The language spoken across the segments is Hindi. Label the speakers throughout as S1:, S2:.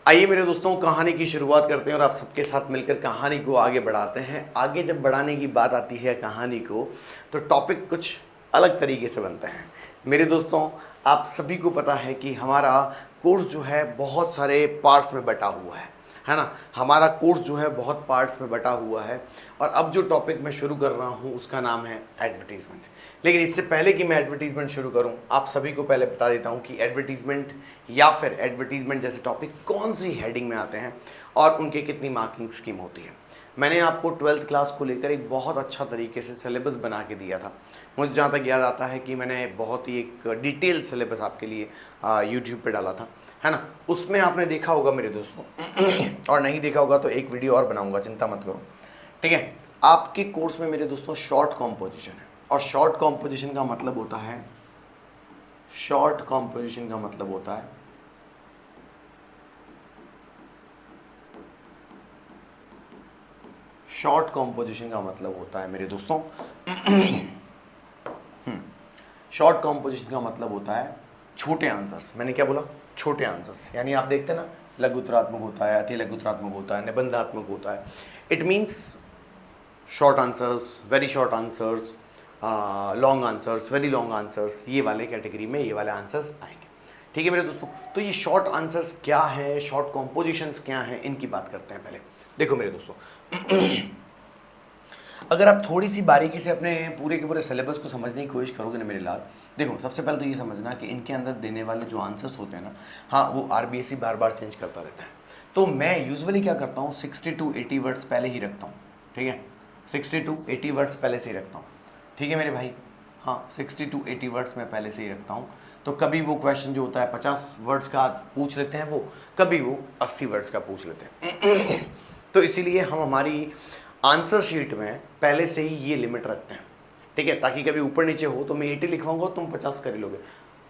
S1: आइए मेरे दोस्तों, कहानी की शुरुआत करते हैं और आप सबके साथ मिलकर कहानी को आगे बढ़ाते हैं। आगे जब बढ़ाने की बात आती है कहानी को, तो टॉपिक कुछ अलग तरीके से बनते हैं। मेरे दोस्तों, आप सभी को पता है कि हमारा कोर्स जो है बहुत सारे पार्ट्स में बटा हुआ है ना। हमारा कोर्स जो है बहुत पार्ट्स में बटा हुआ है। और अब जो टॉपिक मैं शुरू कर रहा हूँ उसका नाम है एडवर्टीजमेंट। लेकिन इससे पहले कि मैं एडवर्टीजमेंट शुरू करूँ, आप सभी को पहले बता देता हूँ कि एडवर्टीजमेंट या फिर एडवर्टीजमेंट जैसे टॉपिक कौन सी हेडिंग में आते हैं और उनके कितनी मार्किंग स्कीम होती है। मैंने आपको 12th क्लास को लेकर एक बहुत अच्छा तरीके से सिलेबस बना के दिया था। मुझे जहाँ तक याद आता है कि मैंने बहुत ही एक डिटेल सिलेबस आपके लिए यूट्यूब पे डाला था, है ना। उसमें आपने देखा होगा मेरे दोस्तों और नहीं देखा होगा तो एक वीडियो और बनाऊंगा, चिंता मत करो, ठीक है। आपके कोर्स में मेरे दोस्तों शॉर्ट कॉम्पोजिशन है, और शॉर्ट कॉम्पोजिशन का मतलब होता है शॉर्ट कॉम्पोजिशन का मतलब होता है शॉर्ट कॉम्पोजिशन का मतलब होता है मेरे दोस्तों शॉर्ट कॉम्पोजिशन का मतलब होता है छोटे आंसर्स। मैंने क्या बोला? छोटे आंसर्स। यानी आप देखते हैं ना, लघुत्तरात्मक होता है, अति लघुत्तरात्मक होता है, निबंधात्मक होता है। It means short answers, very short answers, long answers, very long answers, ये वाले कैटेगरी में ये वाले आंसर्स आएंगे, ठीक है मेरे दोस्तों। तो ये शॉर्ट आंसर्स क्या है, शॉर्ट कॉम्पोजिशंस क्या हैं, इनकी बात करते हैं पहले। देखो मेरे दोस्तों अगर आप थोड़ी सी बारीकी से अपने पूरे के पूरे सिलेबस को समझने की कोशिश करोगे ना मेरे लाल, देखो सबसे पहले तो ये समझना कि इनके अंदर देने वाले जो आंसर्स होते हैं ना, हाँ, वो आरबीएससी बार बार चेंज करता रहता है। तो मैं यूजुअली क्या करता हूँ, 60 to 80 वर्ड्स पहले ही रखता हूँ, ठीक है। 60 to 80 वर्ड्स पहले से ही रखता हूँ, ठीक है मेरे भाई। हाँ, 60 to 80 वर्ड्स मैं पहले से ही रखता हूँ। तो कभी वो क्वेश्चन जो होता है 50 वर्ड्स का पूछ लेते हैं वो, कभी वो 80 वर्ड्स का पूछ लेते हैं तो इसीलिए हम हमारी आंसर शीट में पहले से ही ये लिमिट रखते हैं, ठीक है, ताकि कभी ऊपर नीचे हो तो मैं 80 लिखवाऊंगा, तुम 50 कर ही लोगे।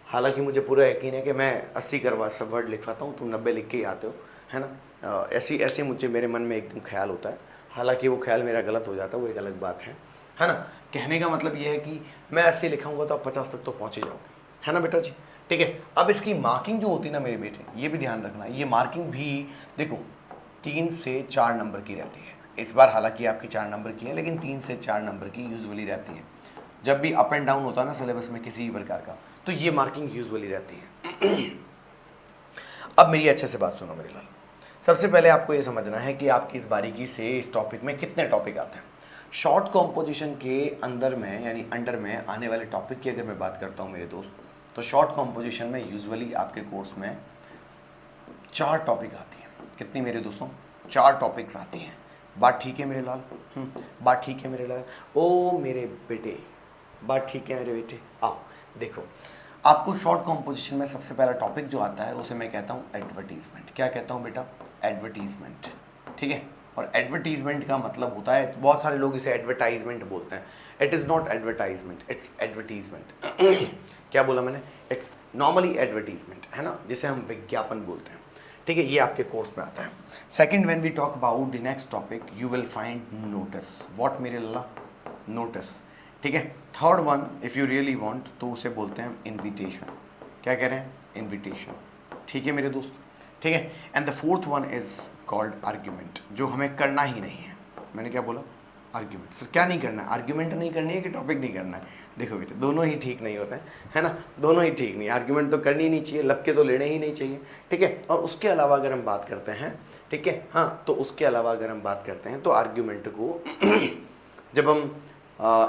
S1: हालांकि मुझे पूरा यकीन है कि मैं 80 करवा सब वर्ड लिखवाता हूँ, तुम 90 लिख के ही आते हो, है ना। ऐसी ऐसे मुझे मेरे मन में एकदम ख्याल होता है। हालांकि वो ख्याल मेरा गलत हो जाता है, वो एक अलग बात है ना। कहने का मतलब ये है कि मैं 80 लिखाऊंगा तो आप 50 तक तो पहुँच ही जाओगे, है ना बेटा जी, ठीक है। अब इसकी मार्किंग जो होती है ना मेरे बेटे, ये भी ध्यान रखना, ये मार्किंग भी देखो 3 से 4 नंबर की रहती है। इस बार हालांकि आपकी 4 नंबर की है, लेकिन 3 से 4 नंबर की यूजुअली रहती है। जब भी अप एंड डाउन होता है ना सिलेबस में किसी भी प्रकार का, तो ये मार्किंग यूजुअली रहती है अब मेरी अच्छे से बात सुनो मेरे लाल। सबसे पहले आपको ये समझना है कि आपकी इस बारीकी से इस टॉपिक में कितने टॉपिक आते हैं। शॉर्ट कॉम्पोजिशन के अंदर में यानी अंडर में आने वाले टॉपिक की अगर मैं बात करता हूँ मेरे दोस्त, तो शॉर्ट कॉम्पोजिशन में यूजुअली आपके कोर्स में 4 टॉपिक आती हैं। कितनी मेरे दोस्तों? 4 टॉपिक्स आती हैं। बात ठीक है मेरे लाल? बात ठीक है मेरे लाल? ओ मेरे बेटे, बात ठीक है मेरे बेटे। आओ देखो, आपको शॉर्ट कॉम्पोजिशन में सबसे पहला टॉपिक जो आता है उसे मैं कहता हूँ एडवर्टीजमेंट। क्या कहता हूँ बेटा? एडवर्टीजमेंट, ठीक है। और एडवर्टीजमेंट का मतलब होता है, बहुत सारे लोग इसे एडवर्टाइजमेंट बोलते हैं। It is not advertisement, it's advertisement क्या बोला मैंने? इट्स नॉर्मली एडवर्टीजमेंट, है ना, जिसे हम विज्ञापन बोलते हैं, ठीक है। ये आपके कोर्स में आता है। Second, when we talk about the next topic, you will find notice. What मेरे लल्ला? नोटिस, ठीक है। Third one, if you really want, तो उसे बोलते हैं इनविटेशन। क्या कह रहे हैं? इनविटेशन, ठीक है मेरे दोस्त, ठीक है। And the fourth one is called argument, जो हमें करना ही नहीं है। मैंने क्या बोला? आर्ग्यूमेंट। सर क्या नहीं करना है? आर्ग्यूमेंट नहीं करनी है कि टॉपिक नहीं करना है? देखो बेटे, दोनों ही ठीक नहीं होते हैं, है ना, दोनों ही ठीक नहीं। आर्ग्यूमेंट तो करनी ही नहीं चाहिए, लग के तो लेने ही नहीं चाहिए, ठीक है। और उसके अलावा अगर हम बात करते हैं, ठीक है, हाँ, तो उसके अलावा अगर हम बात करते हैं तो आर्ग्यूमेंट को जब हम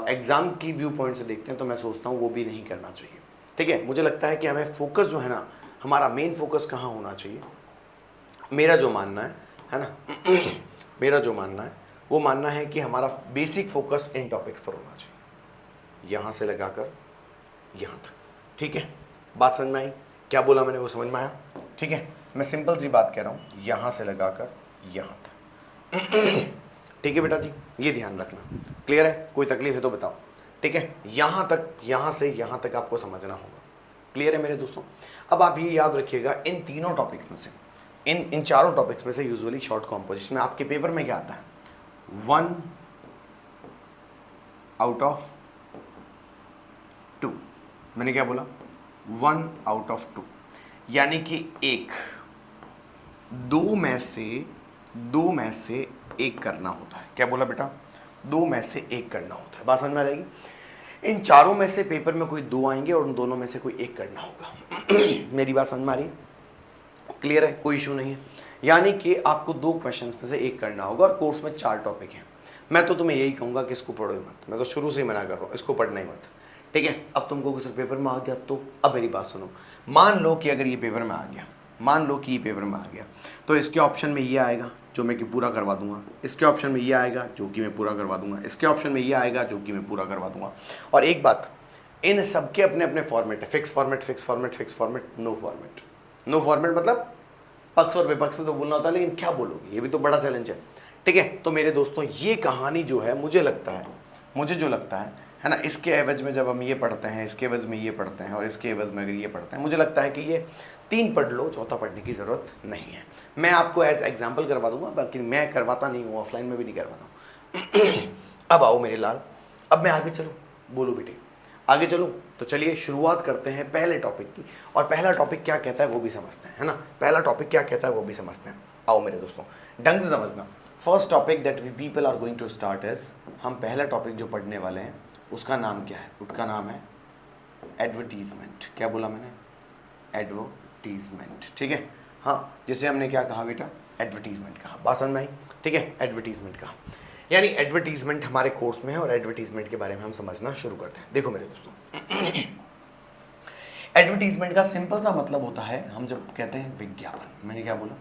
S1: एग्ज़ाम की व्यू पॉइंट से देखते हैं तो मैं सोचता हूँ वो भी नहीं करना चाहिए, ठीक है। मुझे लगता है कि हमें फोकस जो है ना, हमारा मेन फोकस कहाँ होना चाहिए, मेरा जो मानना है ना मेरा जो मानना है वो मानना है कि हमारा बेसिक फोकस इन टॉपिक्स पर होना चाहिए, यहाँ से लगाकर यहाँ तक, ठीक है। बात समझ में आई? क्या बोला मैंने वो समझ में आया? ठीक है, मैं सिंपल सी बात कह रहा हूँ, यहाँ से लगाकर यहाँ तक ठीक है बेटा जी, ये ध्यान रखना। क्लियर है? कोई तकलीफ है तो बताओ, ठीक है। यहाँ तक, यहाँ से यहाँ तक आपको समझना होगा। क्लियर है मेरे दोस्तों? अब आप ये याद रखिएगा, इन तीनों टॉपिक्स में से, इन चारों टॉपिक्स में से यूजुअली शॉर्ट कॉम्पोजिशन में आपके पेपर में क्या आता है? 1 आउट ऑफ 2। मैंने क्या बोला? 1 आउट ऑफ 2, यानी कि एक दो में से एक करना होता है। क्या बोला बेटा? दो में से एक करना होता है। बात समझ में आ जाएगी? इन चारों में से पेपर में कोई दो आएंगे और उन दोनों में से कोई एक करना होगा। मेरी बात समझ में आ रही है? क्लियर है? कोई इशू नहीं है। यानी कि आपको दो क्वेश्चंस में से एक करना होगा और कोर्स में 4 टॉपिक हैं। मैं तो तुम्हें यही कहूँगा कि इसको पढ़ो ही मत। मैं तो शुरू से ही मना कर रहा हूँ, इसको पढ़ना ही मत। ठीक है? अब तुमको किसी पेपर में आ गया तो अब मेरी बात सुनो। मान लो कि अगर ये पेपर में आ गया, मान लो कि ये पेपर में आ गया, तो इसके ऑप्शन में ये आएगा जो मैं कि पूरा करवा दूंगा, इसके ऑप्शन में ये आएगा जो कि मैं पूरा करवा दूंगा, इसके ऑप्शन में ये आएगा जो कि मैं पूरा करवा दूंगा। और एक बात, इन सबके अपने अपने फॉर्मेट है। Fix format, fix format, fix format, no format. No format मतलब पक्ष और विपक्ष में तो बोलना होता है, लेकिन क्या बोलोगे, ये भी तो बड़ा चैलेंज है। ठीक है? तो मेरे दोस्तों, ये कहानी जो है, मुझे जो लगता है ना, इसके एवज में जब हम ये पढ़ते हैं, इसके एवज में ये पढ़ते हैं और इसके एवज में अगर ये पढ़ते हैं, मुझे लगता है कि ये 3 पढ़ लो, चौथा पढ़ने की ज़रूरत नहीं है। मैं आपको एज एग्जाम्पल करवा दूंगा, बाकी मैं करवाता नहीं हूँ, ऑफलाइन में भी नहीं करवाता हूँ। अब आओ मेरे लाल, अब मैं आगे चलूँ? बोलो बेटे, आगे चलूँ? तो चलिए शुरुआत करते हैं पहले टॉपिक की। और पहला टॉपिक क्या कहता है वो भी समझते हैं, है ना? पहला टॉपिक क्या कहता है वो भी समझते हैं। आओ मेरे दोस्तों, ढंग से समझना। First topic that we people are going to start is, हम पहला टॉपिक जो पढ़ने वाले हैं उसका नाम क्या है? उसका नाम है एडवर्टीजमेंट। क्या बोला मैंने? एडवर्टीजमेंट। ठीक है? हाँ, जैसे हमने क्या कहा बेटा? एडवर्टीजमेंट कहा। बात समझ में आई? ठीक है? एडवर्टीजमेंट कहा, यानी एडवर्टीजमेंट हमारे कोर्स में है और एडवर्टीजमेंट के बारे में हम समझना शुरू करते हैं। देखो मेरे दोस्तों, एडवर्टीजमेंट का सिंपल सा मतलब होता है, हम जब कहते हैं विज्ञापन, मैंने क्या बोला?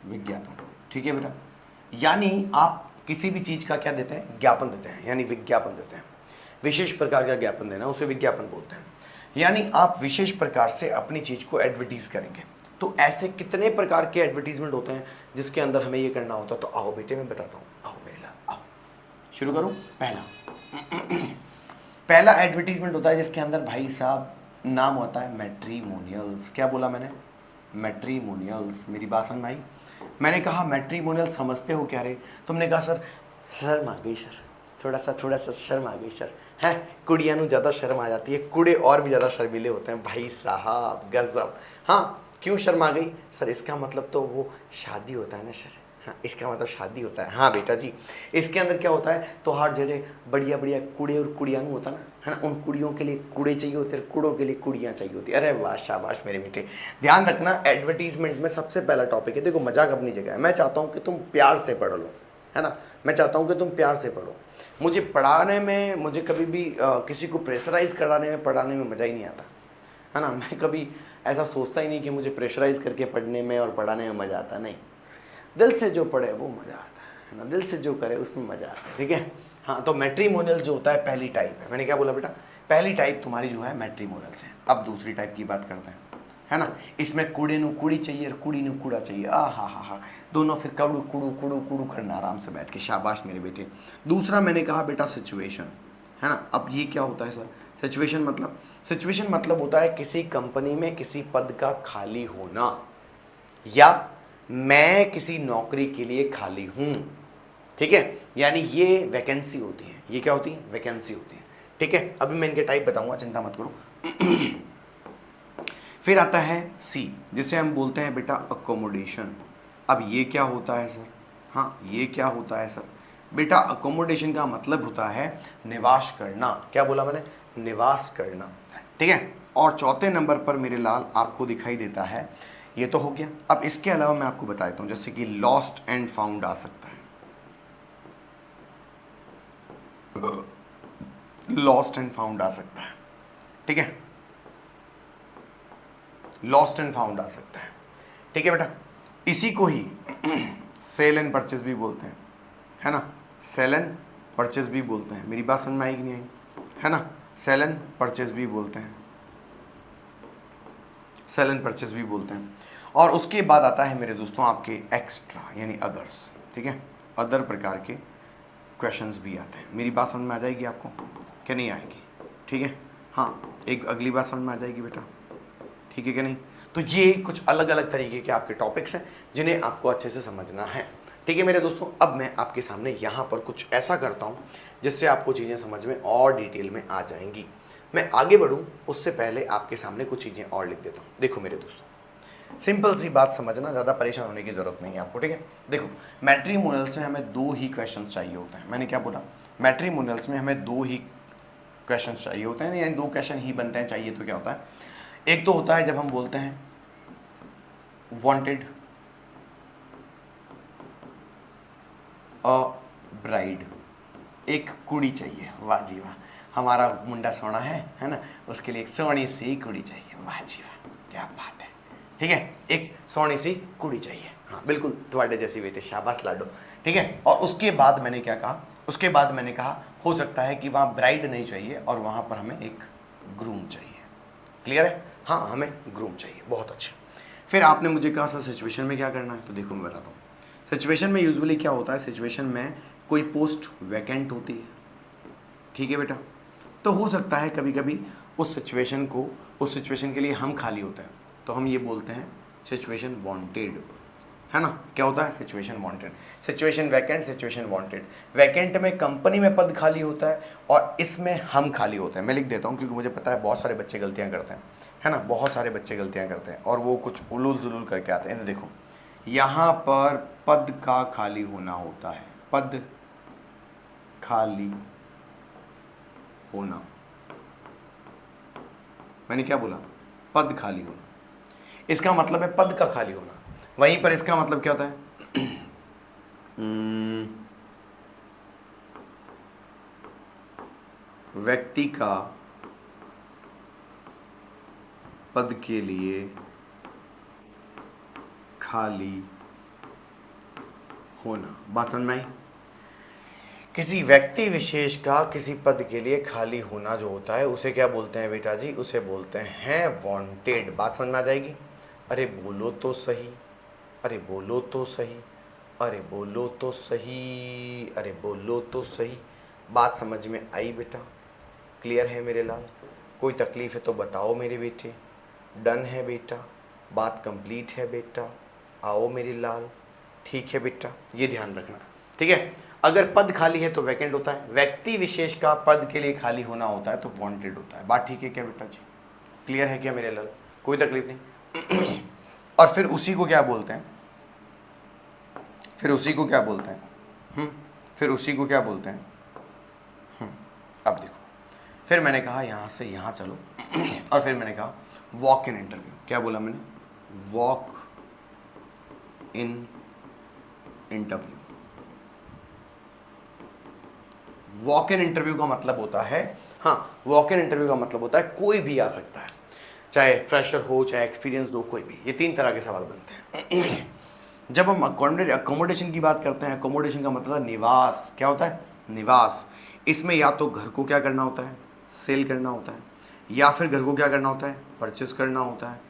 S1: विज्ञापन। ठीक है बेटा? यानी आप किसी भी चीज़ का क्या देते हैं? ज्ञापन देते हैं, यानी विज्ञापन देते हैं। विशेष प्रकार का ज्ञापन देना, उसे विज्ञापन बोलते हैं। यानी आप विशेष प्रकार से अपनी चीज़ को एडवर्टीज करेंगे। तो ऐसे कितने प्रकार के एडवर्टीजमेंट होते हैं जिसके अंदर हमें ये करना होता है? तो आओ बेटे मैं बताता हूँ, आओ मेरे लाल, आओ शुरू करूँ। पहला एडवर्टीजमेंट होता है जिसके अंदर भाई साहब नाम होता है मैट्रीमोनियल्स। क्या बोला मैंने? मैट्रीमोनियल्स। मेरी बात समझ में आई? मैंने कहा मैट्रीमोनियल समझते हो क्या रे? तुमने कहा सर शर्म आ गई सर, थोड़ा सा शर्म आ गई सर। है, कुड़ियाँ नू ज़्यादा शर्म आ जाती है, कुड़े और भी ज़्यादा शर्मीले होते हैं भाई साहब, गजब। हाँ, क्यों शर्म आ गई सर? इसका मतलब तो वो शादी होता है ना सर। हाँ, इसका मतलब शादी होता है। हाँ बेटा जी, इसके अंदर क्या होता है? तो हर जगह बढ़िया बढ़िया कुड़े और कुड़ियाँ होता ना, है ना? उन कुड़ियों के लिए कुड़े चाहिए होते हैं, कुड़ों के लिए कुड़ियाँ चाहिए होती है। अरे वाह, शाबाश मेरे बेटे। ध्यान रखना, एडवर्टीजमेंट में सबसे पहला टॉपिक है, देखो मजाक अपनी जगह है, मैं चाहता हूँ कि तुम प्यार से पढ़ लो, है ना? मैं चाहता हूँ कि तुम प्यार से पढ़ो। मुझे पढ़ाने में, मुझे कभी भी किसी को प्रेशराइज कराने में, पढ़ाने में मज़ा ही नहीं आता, है ना? मैं कभी ऐसा सोचता ही नहीं कि मुझे प्रेशराइज करके पढ़ने में और पढ़ाने में मज़ा आता। नहीं, दिल से जो पढ़े वो मज़ा आता है ना? दिल से जो करे उसमें मज़ा आता है। ठीक है? हाँ, तो मैट्रीमोनियल जो होता है पहली टाइप है। मैंने क्या बोला बेटा? पहली टाइप तुम्हारी जो है मैट्रीमोनियल से। अब दूसरी टाइप की बात करते हैं, है ना? इसमें कुड़े नु कुड़ी चाहिए और कुड़ी नु कुड़ा चाहिए। हा, दोनों फिर कड़ू कुड़ू कुड़ू कुड़ू करना आराम से बैठ के। शाबाश मेरे बेटे। दूसरा मैंने कहा बेटा सिचुएशन, है ना? अब ये क्या होता है सर? सिचुएशन मतलब होता है किसी कंपनी में किसी पद का खाली होना, या मैं किसी नौकरी के लिए खाली हूं। ठीक है? यानी ये वैकेंसी होती है। ये क्या होती है? वैकेंसी होती है। ठीक है? अभी मैं इनके टाइप बताऊंगा, चिंता मत करो। फिर आता है सी, जिसे हम बोलते हैं बेटा अकोमोडेशन। अब ये क्या होता है सर? हाँ, ये क्या होता है सर? बेटा अकोमोडेशन का मतलब होता है निवास करना। क्या बोला मैंने? निवास करना। ठीक है? और चौथे नंबर पर मेरे लाल आपको दिखाई देता है, ये तो हो गया। अब इसके अलावा मैं आपको बता देता हूं, जैसे कि लॉस्ट एंड फाउंड आ सकता है। लॉस्ट एंड फाउंड आ सकता है। ठीक है? लॉस्ट एंड फाउंड आ सकता है। ठीक है बेटा? इसी को ही सेल एंड परचेज भी बोलते हैं, है ना? सेल एंड परचेज भी बोलते हैं। मेरी बात समझ में आई कि नहीं आई? है ना? सेल एंड परचेज भी बोलते हैं, सेल एंड परचेज भी बोलते हैं। और उसके बाद आता है मेरे दोस्तों आपके एक्स्ट्रा, यानी अदर्स। ठीक है? अदर प्रकार के क्वेश्चंस भी आते हैं। मेरी बात समझ में आ जाएगी आपको क्या नहीं आएगी? ठीक है? हाँ, एक अगली बात समझ में आ जाएगी बेटा। ठीक है कि नहीं? तो ये कुछ अलग अलग तरीके के आपके टॉपिक्स हैं जिन्हें आपको अच्छे से समझना है। ठीक है मेरे दोस्तों? अब मैं आपके सामने यहाँ पर कुछ ऐसा करता हूँ जिससे आपको चीज़ें समझ में और डिटेल में आ जाएंगी। मैं आगे बढ़ूँ उससे पहले आपके सामने कुछ चीज़ें और लिख देता हूँ। देखो मेरे दोस्तों, सिंपल सी बात समझना, ज़्यादा परेशान होने की ज़रूरत नहीं है आपको, ठीक है। देखो मैट्रिमोनियल्स में हमें 2 ही क्वेश्चंस चाहिए होते हैं। मैंने क्या बोला, मैट्रिमोनियल्स में हमें 2 ही क्वेश्चंस चाहिए होते हैं, यानी 2 क्वेश्चन ही बनते हैं। चाहिए तो क्या होता है, एक तो होता है जब हम बोलते हैं वांटेड अ ब्राइड, एक कुड़ी चाहिए, वाह जी वाह, हमारा मुंडा सोना है ना, उसके लिए एक सोनी सी कुड़ी चाहिए, वाह जी वाह, क्या बात है, ठीक है, एक सोनी सी कुड़ी चाहिए, हाँ बिल्कुल तुम्हारे जैसी बेटे, शाबाश लाडो, ठीक है। और उसके बाद मैंने क्या कहा, उसके बाद मैंने कहा हो सकता है कि वहाँ ब्राइड नहीं चाहिए और वहाँ पर हमें एक ग्रूम चाहिए। क्लियर है, हाँ हमें ग्रूम चाहिए, बहुत अच्छा। फिर आपने मुझे कहा सर सिचुएशन में क्या करना है, तो देखो मैं बताता हूँ। सिचुएशन में यूजुअली क्या होता है, सिचुएशन में कोई पोस्ट वैकेंट होती है, ठीक है बेटा, तो हो सकता है कभी कभी उस सिचुएशन के लिए हम खाली होते हैं, तो हम ये बोलते हैं सिचुएशन वांटेड, है ना। क्या होता है, situation wanted, situation vacant, situation wanted. Vacant में कंपनी में पद खाली होता है और इसमें हम खाली होते हैं। मैं लिख देता हूँ क्योंकि मुझे पता है बहुत सारे बच्चे गलतियाँ करते हैं, है ना, बहुत सारे बच्चे गलतियाँ करते हैं और वो कुछ उलूल जुलूल करके आते हैं। तो देखो यहाँ पर पद का खाली होना होता है, पद खाली होना, मैंने क्या बोला, पद खाली होना, इसका मतलब है पद का खाली होना। वहीं पर इसका मतलब क्या होता है व्यक्ति का पद के लिए खाली होना। बात समझ में आई, किसी व्यक्ति विशेष का किसी पद के लिए खाली होना जो होता है उसे क्या बोलते हैं बेटा जी, उसे बोलते हैं वांटेड। बात समझ में आ जाएगी, अरे बोलो तो सही, अरे बोलो तो सही, अरे बोलो तो सही, अरे बोलो तो सही। बात समझ में आई बेटा, क्लियर है मेरे लाल, कोई तकलीफ है तो बताओ मेरे बेटे, डन है बेटा, बात कंप्लीट है बेटा, आओ मेरे लाल, ठीक है बेटा, ये ध्यान रखना, ठीक है। अगर पद खाली है तो वैकेंट होता है, व्यक्ति विशेष का पद के लिए खाली होना होता है तो वांटेड होता है। बात ठीक है क्या बेटा जी, क्लियर है क्या मेरे लाल, कोई तकलीफ नहीं। और फिर उसी को क्या बोलते हैं, फिर उसी को क्या बोलते हैं, फिर उसी को क्या बोलते हैं, अब देखो, फिर मैंने कहा यहाँ से यहाँ चलो और फिर मैंने कहा वॉक इन इंटरव्यू। क्या बोला मैंने, walk in interview. Walk in interview का मतलब होता है, हाँ वॉक इन इंटरव्यू का मतलब होता है कोई भी आ सकता है, चाहे फ्रेशर हो चाहे एक्सपीरियंस हो, कोई भी। ये 3 तरह के सवाल बनते हैं। जब हम अकोमोडेशन की बात करते हैं, अकोमोडेशन का मतलब निवास, क्या होता है, निवास। इसमें या तो घर को क्या करना होता है, सेल करना होता है, या फिर घर को क्या करना होता है, परचेस करना होता है,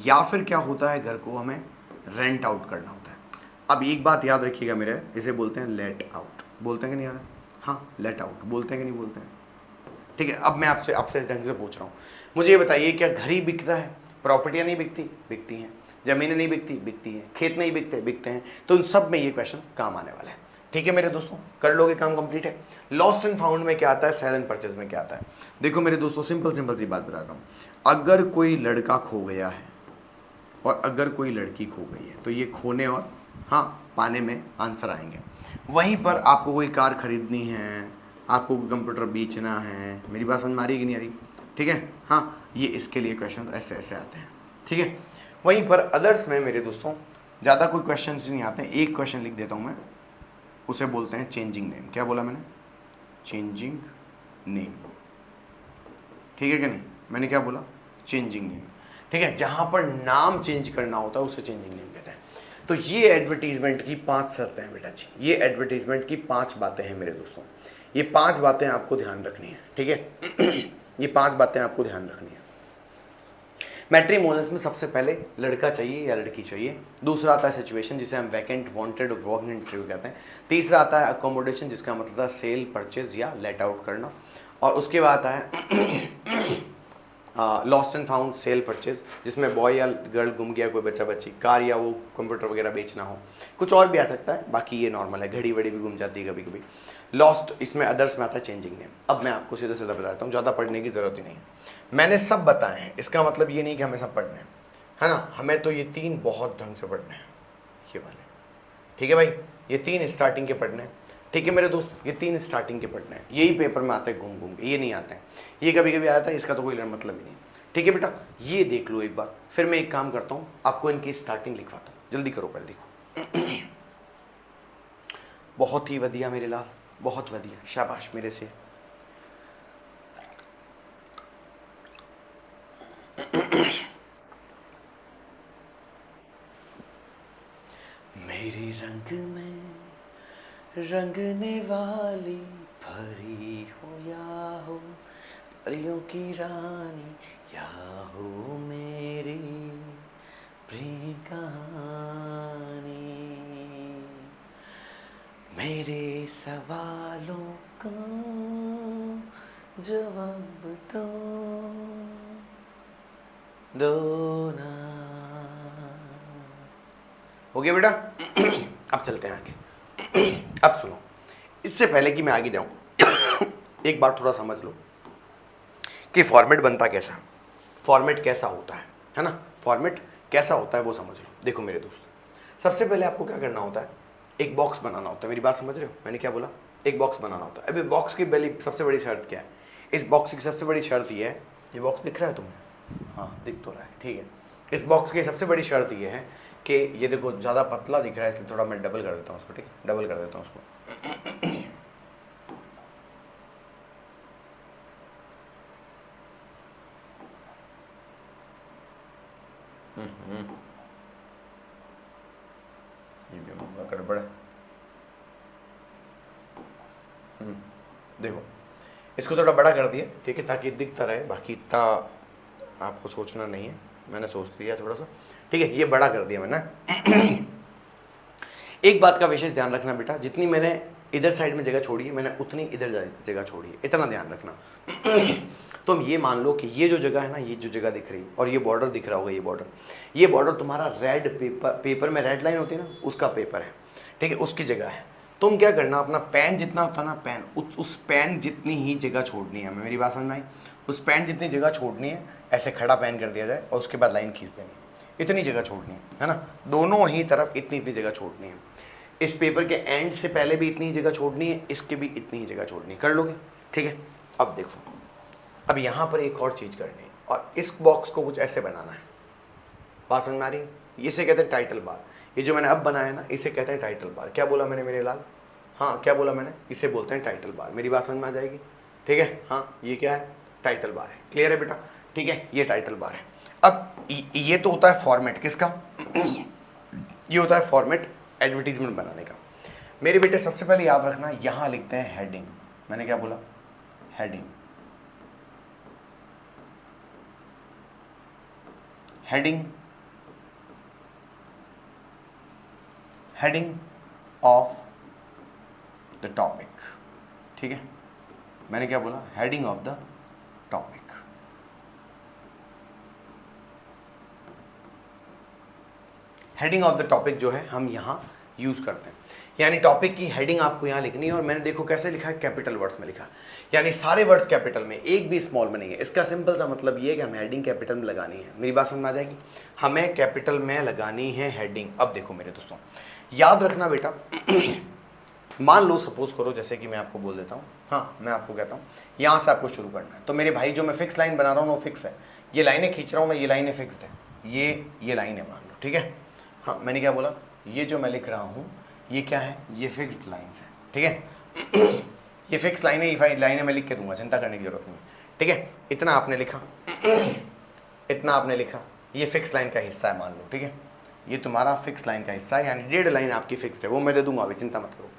S1: या फिर क्या होता है, घर को हमें रेंट आउट करना होता है। अब एक बात याद रखिएगा मेरे, इसे बोलते हैं लेट आउट। बोलते हैं कि नहीं याद है, हाँ लेट आउट बोलते हैं कि नहीं बोलते हैं, ठीक है। अब मैं आपसे आपसे ढंग से पूछ रहा हूँ, मुझे ये बताइए क्या घर ही बिकता है, प्रॉपर्टियाँ नहीं बिकती, बिकती हैं, ज़मीनें नहीं बिकती, बिकती हैं, खेत नहीं बिकते, बिकते हैं। तो इन सब में ये क्वेश्चन काम आने वाला है, ठीक है मेरे दोस्तों, कर लोगे, काम कंप्लीट है। लॉस्ट एंड फाउंड में क्या आता है, सेल एंड परचेज में क्या आता है। देखो मेरे दोस्तों, सिंपल सी बात बताता हूँ, अगर कोई लड़का खो गया है और अगर कोई लड़की खो गई है तो ये खोने और हाँ पाने में आंसर आएंगे। वहीं पर आपको कोई कार खरीदनी है, आपको कोई कंप्यूटर बेचना है, मेरी बात समझ में आ रही है कि नहीं आ रही, ठीक है, हाँ ये इसके लिए क्वेश्चन ऐसे ऐसे आते हैं, ठीक है। वहीं पर अदर्स में मेरे दोस्तों ज़्यादा कोई क्वेश्चन नहीं आते हैं। एक क्वेश्चन लिख देता हूँ मैं, उसे बोलते हैं चेंजिंग नेम। क्या बोला मैंने, चेंजिंग नेम, ठीक है कि नहीं, मैंने क्या बोला, चेंजिंग नेम, ठीक है। जहाँ पर नाम चेंज करना होता है उसे चेंजिंग नेम कहते हैं। तो ये एडवर्टीजमेंट की 5 शर्तें हैं बेटा जी, ये एडवर्टीजमेंट की 5 बातें हैं मेरे दोस्तों, ये 5 बातें आपको ध्यान रखनी है, ठीक है। ये 5 बातें आपको ध्यान रखनी है। मैट्रिमोनियल्स में सबसे पहले लड़का चाहिए या लड़की चाहिए, दूसरा आता है सिचुएशन जिसे हम वैकेंट, वांटेड और वॉक इन इंटरव्यू कहते हैं, तीसरा आता है अकोमोडेशन जिसका मतलब है सेल, परचेज या लेट आउट करना, और उसके बाद आता है lost and found, sale, purchase जिसमें बॉय या गर्ल गुम गया, कोई बच्चा बच्ची, कार या वो कंप्यूटर वगैरह बेचना हो, कुछ और भी आ सकता है, बाकी ये नॉर्मल है, घड़ी वड़ी भी गुम जाती है कभी कभी। लॉस्ट, इसमें अदर्स में आता है चेंजिंग नेम। अब मैं आपको सीधा बताता हूँ, ज़्यादा पढ़ने की ज़रूरत ही नहीं है, मैंने सब बताए हैं, इसका मतलब ये नहीं कि हमें सब पढ़ना है, है ना। हमें तो ये 3 बहुत ढंग से पढ़ने हैं, ये वाले, ठीक है भाई, ये 3 स्टार्टिंग के पढ़ने हैं, ठीक है मेरे दोस्त, ये 3 स्टार्टिंग के पढ़ने हैं, यही पेपर में आते हैं घूम घूम के, ये नहीं आते हैं, ये कभी कभी आता है, इसका तो कोई मतलब ही नहीं, ठीक है बेटा। ये देख लो एक बार, फिर मैं एक काम करता हूँ, आपको इनकी स्टार्टिंग लिखवाता हूँ, जल्दी करो पहले देखो। बहुत ही वधिया मेरे लाल, बहुत वधिया, शाबाश मेरे से। मेरे रंग में रंगने वाली परी हो या हो परियों की रानी, या हो मेरी प्रेम कहानी, मेरे सवालों का जवाब दो ना। हो गया बेटा। अब चलते हैं आगे। अब सुनो, इससे पहले कि मैं आगे जाऊं एक बार थोड़ा समझ लो कि फॉर्मेट बनता कैसा, फॉर्मेट कैसा होता है ना, फॉर्मेट कैसा होता है वो समझ लो। देखो मेरे दोस्त, सबसे पहले आपको क्या करना होता है, एक बॉक्स बनाना होता है। मेरी बात समझ रहे हो, मैंने क्या बोला, एक बॉक्स बनाना होता है। अभी बॉक्स की पहली सबसे बड़ी शर्त क्या है, इस बॉक्स की सबसे बड़ी शर्त ये है, ये बॉक्स दिख रहा है तुम्हें, हाँ दिख तो रहा है, ठीक है। इस बॉक्स की सबसे बड़ी शर्त ये है कि ये देखो ज़्यादा पतला दिख रहा है, इसलिए थोड़ा मैं डबल कर देता हूँ उसको, ठीक है, डबल कर देता हूँ उसको। ये भी होगा गड़बड़। देखो इसको थोड़ा बड़ा कर दिया, ठीक है, ताकि दिखता रहे, बाकी इतना आपको सोचना नहीं है, मैंने सोच दिया थोड़ा सा, ठीक है, ये बड़ा कर दिया मैंने। एक बात का विशेष ध्यान रखना बेटा, जितनी मैंने इधर साइड में जगह छोड़ी है, मैंने उतनी इधर जगह छोड़ी है, इतना ध्यान रखना। तुम ये मान लो कि ये जो जगह है ना, ये जो जगह दिख रही है और ये बॉर्डर दिख रहा होगा, ये बॉर्डर तुम्हारा रेड पेपर में रेड लाइन होती है ना, उसका पेपर है, ठीक है, उसकी जगह है। तुम क्या करना, अपना पेन जितना होता है ना, पेन उस पेन जितनी ही जगह छोड़नी है, मेरी बात समझ में आई, उस पेन जितनी जगह छोड़नी है, ऐसे खड़ा पेन कर दिया जाए और उसके बाद लाइन खींच देनी है, इतनी जगह छोड़नी है ना, दोनों ही तरफ इतनी इतनी जगह छोड़नी है। इस पेपर के एंड से पहले भी इतनी ही जगह छोड़नी है, इसके भी इतनी ही जगह छोड़नी है, कर लोगे, ठीक है। अब देखो, अब यहाँ पर एक और चीज़ करनी है, और इस बॉक्स को कुछ ऐसे बनाना है, बात समझ में आ रही है, इसे कहते हैं टाइटल बार। ये जो मैंने अब बनाया ना, इसे कहते हैं टाइटल बार। क्या बोला मैंने मेरे लाल, हाँ क्या बोला मैंने, इसे बोलते हैं टाइटल बार। मेरी बात समझ में आ जाएगी, ठीक है, हाँ ये क्या है, टाइटल बार है, क्लियर है बेटा, ठीक है, ये टाइटल बार है। अब ये तो होता है फॉर्मेट किसका, ये होता है फॉर्मेट एडवर्टीजमेंट बनाने का। मेरे बेटे सबसे पहले याद रखना, यहां लिखते हैं हेडिंग। मैंने क्या बोला, heading, heading, heading of the topic, ठीक है, मैंने क्या बोला, heading of the topic. Heading of the topic जो है हम यहाँ यूज करते हैं, यानी टॉपिक की हेडिंग आपको यहाँ लिखनी है। और मैंने देखो कैसे लिखा है, कैपिटल वर्ड्स में लिखा है, यानी सारे वर्ड्स कैपिटल में, एक भी स्मॉल में नहीं है। इसका सिंपल सा मतलब ये है कि हमें हेडिंग कैपिटल में लगानी है। मेरी बात समझ में आ जाएगी, हमें कैपिटल में लगानी है हेडिंग। अब देखो मेरे दोस्तों, याद रखना बेटा, मान लो सपोज करो, जैसे कि मैं आपको बोल देता हूँ, हाँ मैं आपको कहता हूँ यहाँ से आपको शुरू करना है, तो मेरे भाई जो मैं फिक्स लाइन बना रहा हूँ वो फिक्स है, ये लाइनें खींच रहा हूँ मैं, ये लाइनें फिक्स्ड है, ये लाइन है मान लो, ठीक है। हाँ मैंने क्या बोला, ये जो मैं लिख रहा हूँ ये क्या है, ये फिक्स्ड लाइन्स है, ठीक है। ये फिक्स लाइनें, ये लाइनें मैं लिख के दूंगा, चिंता करने की जरूरत नहीं, ठीक है। इतना आपने लिखा, इतना आपने लिखा, ये फिक्स लाइन का हिस्सा है मान लो, ठीक है, ये तुम्हारा फिक्स लाइन का हिस्सा है, यानी 1.5 लाइन आपकी फिक्स्ड है, वो मैं दे दूंगा, अभी चिंता मत करो।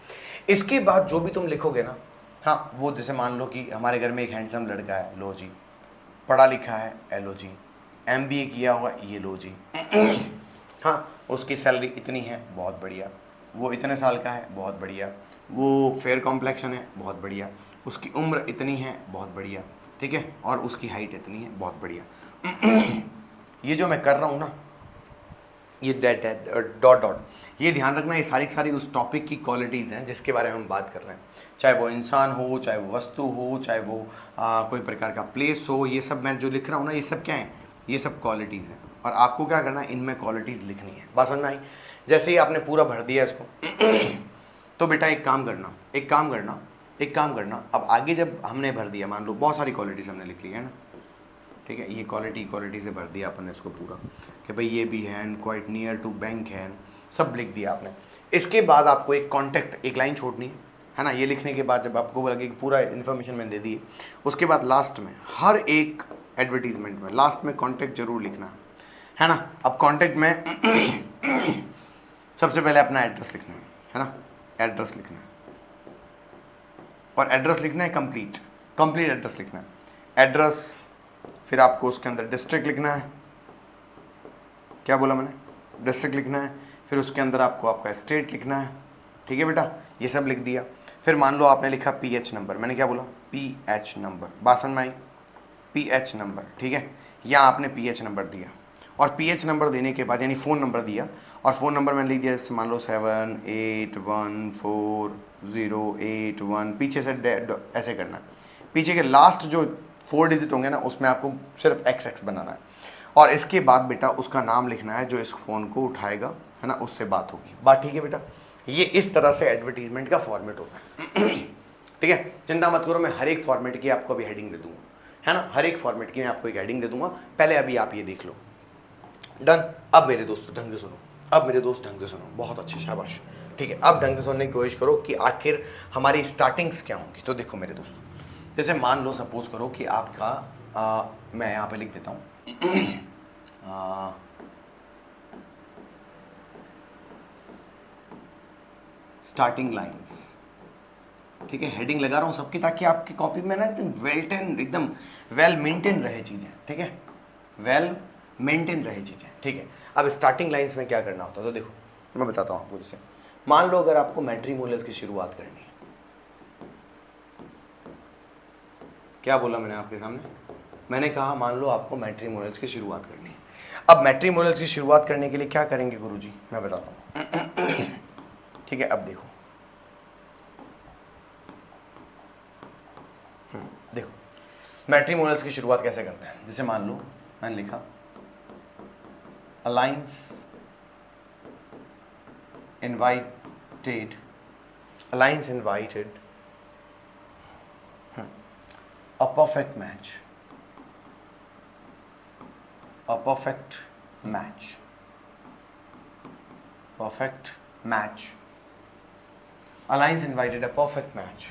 S1: इसके बाद जो भी तुम लिखोगे ना, हाँ वो जैसे मान लो कि हमारे घर में एक हैंडसम लड़का है, लो जी, पढ़ा लिखा है, एलो जी, MBA किया हुआ, ये लो जी, हाँ उसकी सैलरी इतनी है, बहुत बढ़िया, वो इतने साल का है, बहुत बढ़िया, वो फेयर कॉम्प्लेक्शन है, बहुत बढ़िया, उसकी उम्र इतनी है, बहुत बढ़िया, ठीक है, और उसकी हाइट इतनी है, बहुत बढ़िया। ये जो मैं कर रहा हूँ ना, ये डॉट डॉट, ये ध्यान रखना, ये सारी सारी उस टॉपिक की क्वालिटीज़ हैं जिसके बारे में हम बात कर रहे हैं, चाहे वो इंसान हो, चाहे वो वस्तु हो, चाहे वो कोई प्रकार का प्लेस हो, ये सब मैं जो लिख रहा हूँ ना, ये सब क्या है, ये सब क्वालिटीज़ हैं, और आपको क्या करना है, इनमें क्वालिटीज़ लिखनी है। बात समझ में आई? जैसे ही आपने पूरा भर दिया इसको तो बेटा एक काम करना, अब आगे जब हमने भर दिया, मान लो बहुत सारी क्वालिटीज़ हमने लिख ली है ना, ठीक है, ये क्वालिटी से भर दिया अपन ने इसको पूरा कि भाई ये भी है, क्वाइट नियर टू बैंक है, सब लिख दिया आपने। इसके बाद आपको एक कॉन्टैक्ट, एक लाइन छोड़नी है ना। ये लिखने के बाद जब आपको लगे कि पूरा इन्फॉर्मेशन मैंने दे दी, उसके बाद लास्ट में हर एक एडवर्टीजमेंट में लास्ट में कॉन्टैक्ट जरूर लिखना है ना। अब कॉन्टैक्ट में सबसे पहले अपना एड्रेस लिखना है ना, एड्रेस लिखना है, और एड्रेस लिखना है कंप्लीट एड्रेस लिखना है, एड्रेस, फिर आपको उसके अंदर डिस्ट्रिक्ट लिखना है, क्या बोला मैंने, डिस्ट्रिक्ट लिखना है, फिर उसके अंदर आपको आपका स्टेट लिखना है, ठीक है बेटा, ये सब लिख दिया। फिर मान लो आपने लिखा PH नंबर, मैंने क्या बोला, PH नंबर, बात समझ में आई, PH नंबर, ठीक है, यहाँ आपने PH नंबर दिया, और PH नंबर देने के बाद यानी फ़ोन नंबर दिया, और फ़ोन नंबर मैंने लिख दिया जैसे मान लो 781408 पीछे से ऐसे करना है, पीछे के लास्ट जो 4 डिजिट होंगे ना उसमें आपको सिर्फ XX बनाना है, और इसके बाद बेटा उसका नाम लिखना है जो इस फ़ोन को उठाएगा, है ना, उससे बात होगी। बात ठीक है बेटा? ये इस तरह से एडवर्टीजमेंट का फॉर्मेट होता है ठीक है, चिंता मत करो, मैं हर एक फॉर्मेट की आपको अभी हेडिंग दे दूंगा, है ना, हर एक फॉर्मेट की मैं आपको एक हेडिंग दे दूंगा। पहले अभी आप ये देख लो, डन। अब मेरे दोस्त ढंग से सुनो, बहुत अच्छे, शाबाश, ठीक है। अब ढंग से सुनने की कोशिश करो कि आखिर हमारी स्टार्टिंग्स क्या होंगी। तो देखो मेरे दोस्तों, जैसे मान लो सपोज करो कि आपका मैं यहाँ पे लिख देता हूँ स्टार्टिंग लाइंस, ठीक है, हेडिंग लगा रहा हूँ सबकी, ताकि आपकी कॉपी में ना एकदम वेल मेंटेन रहे चीज़ें, ठीक है, वेल मेंटेन रहे चीज़ें, ठीक है। अब स्टार्टिंग लाइंस में क्या करना होता है, तो देखो मैं बताता हूँ आपको। जैसे मान लो अगर आपको मैट्रिमोनियल्स की शुरुआत करनी है, क्या बोला मैंने आपके सामने, मैंने कहा मान लो आपको मैट्रिमोनियल्स की शुरुआत करनी है। अब मैट्रिमोनियल्स की शुरुआत करने के लिए क्या करेंगे गुरुजी, मैं बताता हूँ ठीक है। अब देखो देखो मैट्रिमोनियल्स की शुरुआत कैसे करते हैं। जैसे मान लो मैंने लिखा alliance invited a perfect match, Alliance invited a perfect match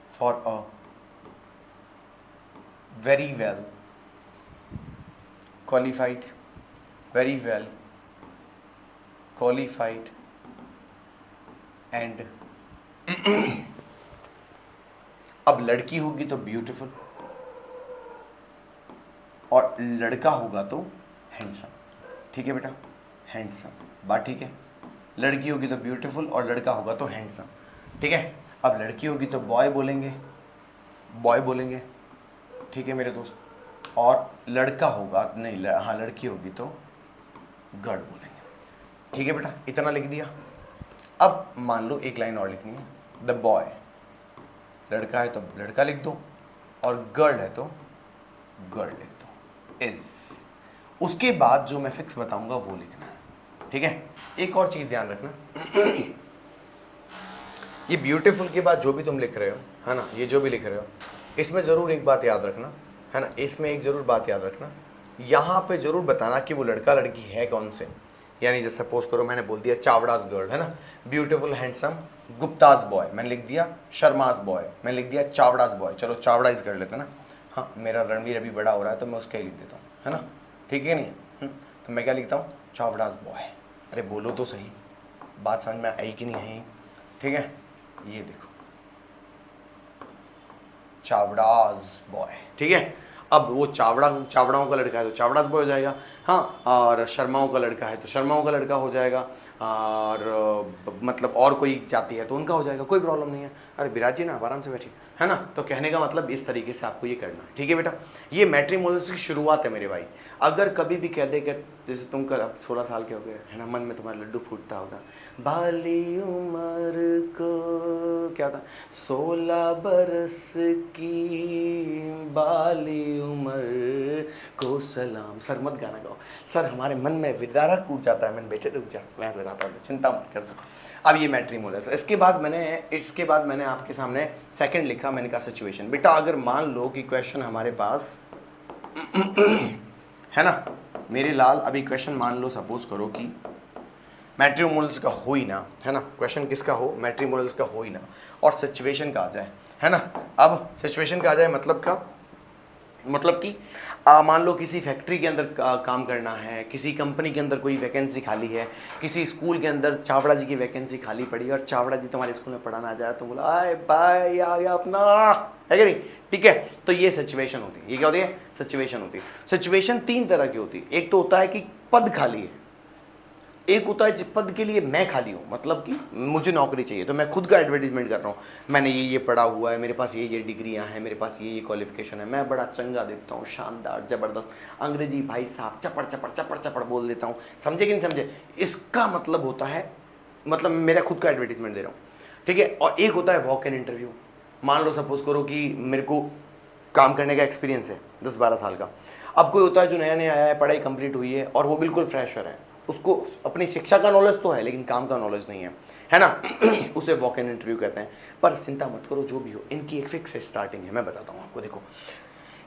S1: for a very well qualified and अब लड़की होगी तो ब्यूटीफुल और लड़का होगा तो हैंडसम, ठीक है बेटा, हैंडसम, बात ठीक है। लड़की होगी तो ब्यूटीफुल और लड़का होगा तो हैंडसम, ठीक है। अब लड़की होगी तो बॉय बोलेंगे, ठीक है मेरे दोस्त, और लड़का होगा नहीं, हाँ लड़की होगी तो गर्ल बोलेंगे, ठीक है बेटा, इतना लिख दिया। अब मान लो एक लाइन और लिखनी है, द बॉय, लड़का है तो लड़का लिख दो, और गर्ल है तो गर्ल लिख दो, इज। उसके बाद जो मैं फिक्स बताऊंगा वो लिखना है, ठीक है। एक और चीज ध्यान रखना ये ब्यूटीफुल के बाद जो भी तुम लिख रहे हो, है ना, ये जो भी लिख रहे हो, इसमें ज़रूर एक बात याद रखना, है ना, इसमें एक ज़रूर बात याद रखना, यहाँ पे ज़रूर बताना कि वो लड़का लड़की है कौन से। यानी जैसे सपोज करो मैंने बोल दिया चावड़ास गर्ल, है ना, ब्यूटीफुल हैंडसम गुप्ताज बॉय, मैंने लिख दिया शर्माज बॉय, मैंने लिख दिया चावड़ास बॉय, चलो चावड़ाइज कर लेते ना, हाँ मेरा रणवीर अभी बड़ा हो रहा है तो मैं उसका ही लिख देता हूँ, है ना, ठीक है नहीं, तो मैं क्या लिखता हूँ, चावड़ास बॉय। अरे बोलो तो सही, बात समझ में आई कि नहीं आई, ठीक है। ये देखो चावड़ास बॉय, ठीक है। अब वो चावड़ाओं का लड़का है तो चावड़ास बॉय हो जाएगा, हाँ, और शर्माओं का लड़का है तो शर्माओं का लड़का हो जाएगा, और मतलब और कोई जाति है तो उनका हो जाएगा, कोई प्रॉब्लम नहीं है। अरे बिराजी ना, आराम से बैठिए, है ना। तो कहने का मतलब इस तरीके से आपको ये करना है, ठीक है बेटा। ये मैट्रिमोनियल्स की शुरुआत है मेरे भाई। अगर कभी भी कह दे कि जैसे तुम कल अब 16 साल के हो गए है ना, मन में तुम्हारा लड्डू फूटता होगा, बाली उम्र को क्या था, 16 बरस की बाली उम्र को सलाम। सर मत गाना गाओ सर, हमारे मन में विदारा कूद जाता है। मैंने बेटे रुक जा, मैं बताता हूँ, चिंता मत कर दो। अब ये मैट्रिमोनियल्स, इसके बाद मैंने आपके सामने सेकंड लिखा, मैंने कहा सिचुएशन। बेटा अगर मान लो कि क्वेश्चन हमारे पास है ना मेरे लाल, अभी क्वेश्चन मान लो सपोज करो कि मैट्रिमोनियल्स का हो ही ना, है ना, क्वेश्चन किसका हो, मैट्रिमोनियल्स का हो ही ना, और सिचुएशन का आ जाए, है ना। अब सिचुएशन का आ जाए मतलब कि मान लो किसी फैक्ट्री के अंदर काम करना है, किसी कंपनी के अंदर कोई वैकेंसी खाली है, किसी स्कूल के अंदर चावड़ा जी की वैकेंसी खाली पड़ी और चावड़ा जी तुम्हारे स्कूल में पढ़ाना आ जाए, तो बोला आए बाय आ गया अपना, है कि नहीं, ठीक है। तो ये सिचुएशन होती है, ये क्या होती है, सिचुएशन होती है। सिचुएशन 3 तरह की होती है। एक तो होता है कि पद खाली है, एक होता है पद के लिए मैं खाली हूँ, मतलब कि मुझे नौकरी चाहिए तो मैं खुद का एडवर्टीजमेंट कर रहा हूँ, मैंने ये पढ़ा हुआ है, मेरे पास ये डिग्रियाँ हैं, मेरे पास ये क्वालिफिकेशन है, मैं बड़ा चंगा दिखता हूँ, शानदार ज़बरदस्त, अंग्रेजी भाई साहब चपड़ चपड़ चपड़ चपड़ बोल देता हूँ, समझे कि नहीं समझे। इसका मतलब होता है, मतलब मेरा खुद का एडवर्टीजमेंट दे रहा हूँ, ठीक है। और एक होता है वॉक इन इंटरव्यू। मान लो सपोज करो कि मेरे को काम करने का एक्सपीरियंस है 10-12 साल का। अब कोई होता है जो नया नया आया है, पढ़ाई कंप्लीट हुई है और वो बिल्कुल फ्रेशर है, उसको अपनी शिक्षा का नॉलेज तो है लेकिन काम का नॉलेज नहीं है ना उसे वॉक इन इंटरव्यू कहते हैं। पर चिंता मत करो, जो भी हो इनकी एक फिक्स स्टार्टिंग है, मैं बताता हूँ आपको। देखो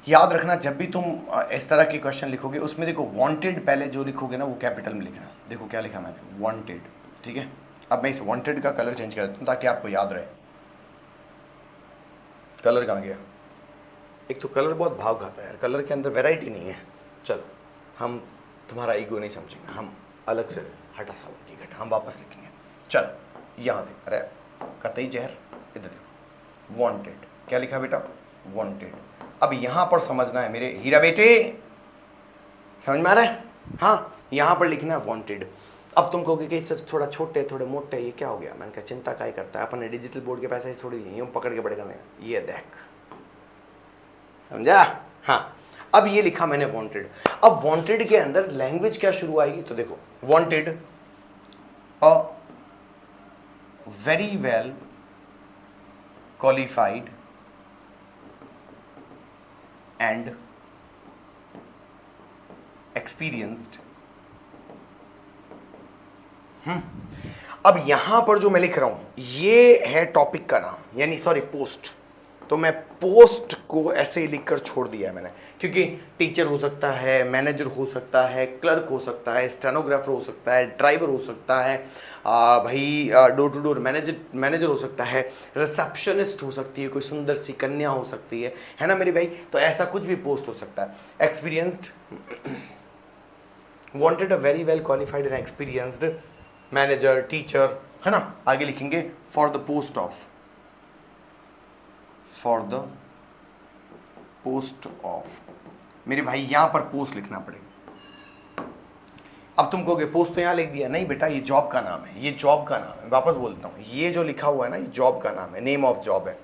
S1: याद रखना, जब भी तुम इस तरह के क्वेश्चन लिखोगे उसमें देखो वांटेड पहले जो लिखोगे ना वो कैपिटल में लिखना। देखो क्या लिखा मैंने, वांटेड, ठीक है। अब मैं इस वांटेड का कलर चेंज कर देता हूँ ताकि आपको याद रहे। कलर कहाँ गया, एक तो कलर बहुत भाव खाता है यार, कलर के अंदर वैरायटी नहीं है। चलो हम तुम्हारा ईगो नहीं समझेंगे, हम अलग से हटा सा की घटा, हम वापस लिखेंगे। चलो यहाँ देख, अरे कतई जहर, इधर देखो वांटेड, क्या लिखा बेटा, वांटेड। अब यहाँ पर समझना है मेरे हीरा बेटे, समझ में आ रहा है, हाँ यहाँ पर लिखना है वांटेड। अब तुम कहोगे कि सर थोड़ा छोटे थोड़े मोटे, ये क्या हो गया, मैंने कहा चिंता क्या ही करता है, अपन ने डिजिटल बोर्ड के पैसे थोड़ी यूँ पकड़ के बड़े करने, ये देख, समझा, हाँ। अब ये लिखा मैंने वांटेड। अब वांटेड के अंदर लैंग्वेज क्या शुरू आएगी, तो देखो wanted a very well qualified and experienced. अब यहां पर जो मैं लिख रहा हूं ये है टॉपिक का नाम, यानी सॉरी पोस्ट। तो मैं पोस्ट को ऐसे ही लिखकर छोड़ दिया है मैंने, क्योंकि टीचर हो सकता है, मैनेजर हो सकता है, क्लर्क हो सकता है, स्टेनोग्राफर हो सकता है, ड्राइवर हो सकता है, भाई डोर टू डोर मैनेजर हो सकता है, रिसेप्शनिस्ट हो सकती है, कोई सुंदर सी कन्या हो सकती है ना मेरे भाई। तो ऐसा कुछ भी पोस्ट हो सकता है। Experienced, wanted a very well qualified and experienced manager, teacher, है ना। आगे लिखेंगे फॉर द पोस्ट ऑफ, मेरे भाई यहां पर पोस्ट लिखना पड़ेगा। अब तुम कहोगे पोस्ट तो यहां लिख दिया, नहीं बेटा ये जॉब का नाम है, ये जॉब का नाम है, वापस बोलता हूं, ये जो लिखा हुआ है ना ये जॉब का नाम है, नेम ऑफ जॉब है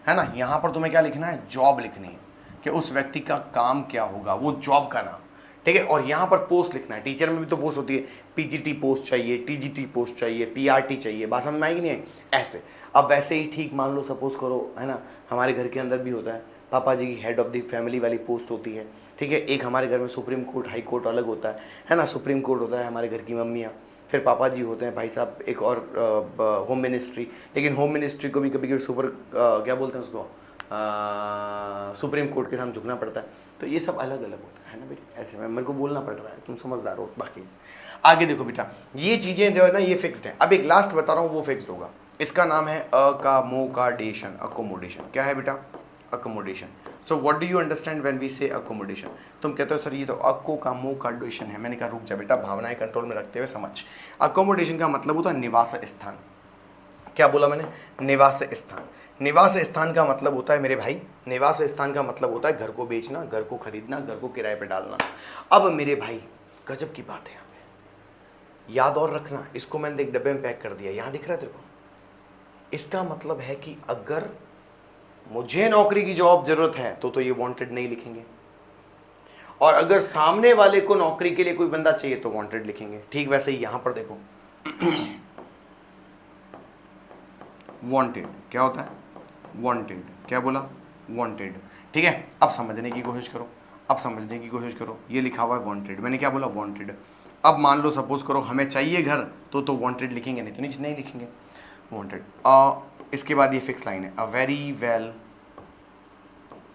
S1: ना। यहां पर तुम्हें क्या लिखना है, जॉब लिखनी है कि उस व्यक्ति का काम क्या होगा, वो जॉब का नाम, ठीक है। और यहाँ पर पोस्ट लिखना है, टीचर में भी तो पोस्ट होती है, पीजीटी पोस्ट चाहिए, टीजीटी पोस्ट चाहिए, पीआरटी चाहिए, बात समझ में आएगी नहीं ऐसे। अब वैसे ही ठीक मान लो सपोज करो, है ना, हमारे घर के अंदर भी होता है, पापा जी की हेड ऑफ द फैमिली वाली पोस्ट होती है, ठीक है। एक हमारे घर में सुप्रीम कोर्ट हाई कोर्ट अलग होता है ना, सुप्रीम कोर्ट होता है हमारे घर की मम्मियाँ, फिर पापा जी होते हैं भाई साहब एक और होम मिनिस्ट्री, लेकिन होम मिनिस्ट्री को भी कभी कभी क्या बोलते हैं उसको, सुप्रीम कोर्ट के सामने झुकना पड़ता है। तो ये सब अलग अलग होता है ना बेटी, ऐसे में मेरे को बोलना पड़ रहा है, तुम समझदार हो। बाकी आगे देखो बेटा, ये चीज़ें जो है ना ये फिक्स्ड है। अब एक लास्ट बता रहा हूँ वो फिक्स्ड होगा, इसका नाम है अकोमोडेशन। अकोमोडेशन क्या है बेटा, accommodation. So what do you understand when we say accommodation. तुम कहते हो सर ये तो अको का मो का डोशन है, मैंने कहा रुक जा बेटा, भावनाएं कंट्रोल में रखते हुए समझ। अकोमोडेशन का मतलब होता है निवास स्थान। क्या बोला मैंने, निवास स्थान। निवास स्थान का मतलब होता है मेरे भाई, निवास स्थान का मतलब होता है घर को बेचना, घर को खरीदना, घर को किराए पे डालना। अब मेरे भाई गजब की बात है यहाँ पे, याद और रखना, इसको मैंने एक डब्बे में पैक कर दिया, यहाँ दिख रहा है तेरे को। इसका मतलब है कि अगर मुझे नौकरी की जॉब जरूरत है तो ये वांटेड नहीं लिखेंगे, और अगर सामने वाले को नौकरी के लिए कोई बंदा चाहिए तो वांटेड लिखेंगे। ठीक वैसे ही यहां पर देखो वांटेड क्या होता है, वांटेड क्या बोला, वांटेड। ठीक है, अब समझने की कोशिश करो, अब समझने की कोशिश करो। ये लिखा हुआ है वांटेड, मैंने क्या बोला, वांटेड। अब मान लो सपोज करो हमें चाहिए घर, तो वांटेड लिखेंगे, नहीं तो नहीं लिखेंगे, वांटेड। इसके बाद ये फिक्स लाइन है, a very well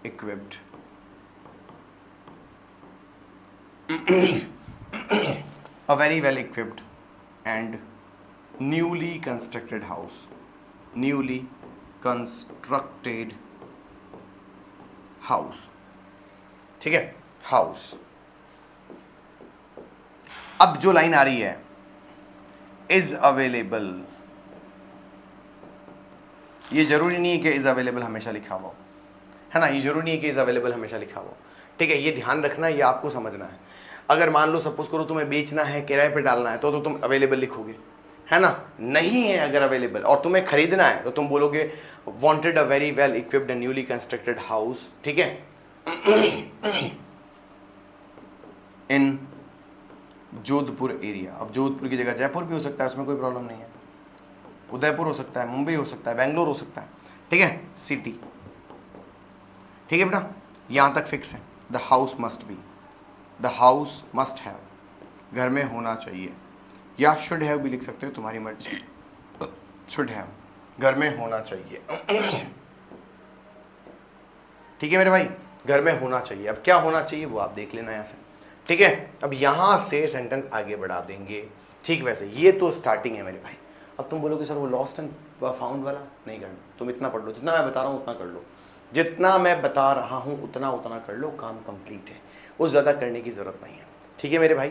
S1: equipped, a very well equipped and newly constructed house, newly constructed house। ठीक है, हाउस। अब जो लाइन आ रही है इज अवेलेबल, ये जरूरी नहीं है कि इज अवेलेबल हमेशा लिखा हुआ हो, है ना, ये जरूरी नहीं है कि इज अवेलेबल हमेशा लिखा हुआ हो। ठीक है, ये ध्यान रखना है, ये आपको समझना है। अगर मान लो सपोज करो तुम्हें बेचना है, किराए पे डालना है, तो तुम अवेलेबल लिखोगे, है ना। नहीं है अगर अवेलेबल और तुम्हें खरीदना है तो तुम बोलोगे wanted a very well equipped and newly constructed house. ठीक है, इन जोधपुर एरिया। अब जोधपुर की जगह जयपुर भी हो सकता है, उसमें कोई प्रॉब्लम नहीं है, उदयपुर हो सकता है, मुंबई हो सकता है, बेंगलोर हो सकता है। ठीक है, सिटी। ठीक है बेटा, यहां तक फिक्स है। The house must be, the house must have, घर में होना चाहिए, या शुड हैव भी लिख सकते हो, तुम्हारी मर्जी। शुड हैव, घर में होना चाहिए। ठीक है मेरे भाई, घर में होना चाहिए। अब क्या होना चाहिए वो आप देख लेना यहाँ से। ठीक है, अब यहाँ से सेंटेंस आगे बढ़ा देंगे। ठीक वैसे ये तो स्टार्टिंग है मेरे भाई। अब तुम बोलोगे सर वो लॉस्ट एंड फाउंड वाला नहीं करना, तुम इतना पढ़ लो, जितना मैं बता रहा हूँ उतना कर लो, जितना मैं बता रहा हूँ उतना उतना कर लो, काम कंप्लीट है, वो ज़्यादा करने की ज़रूरत नहीं है। ठीक है मेरे भाई।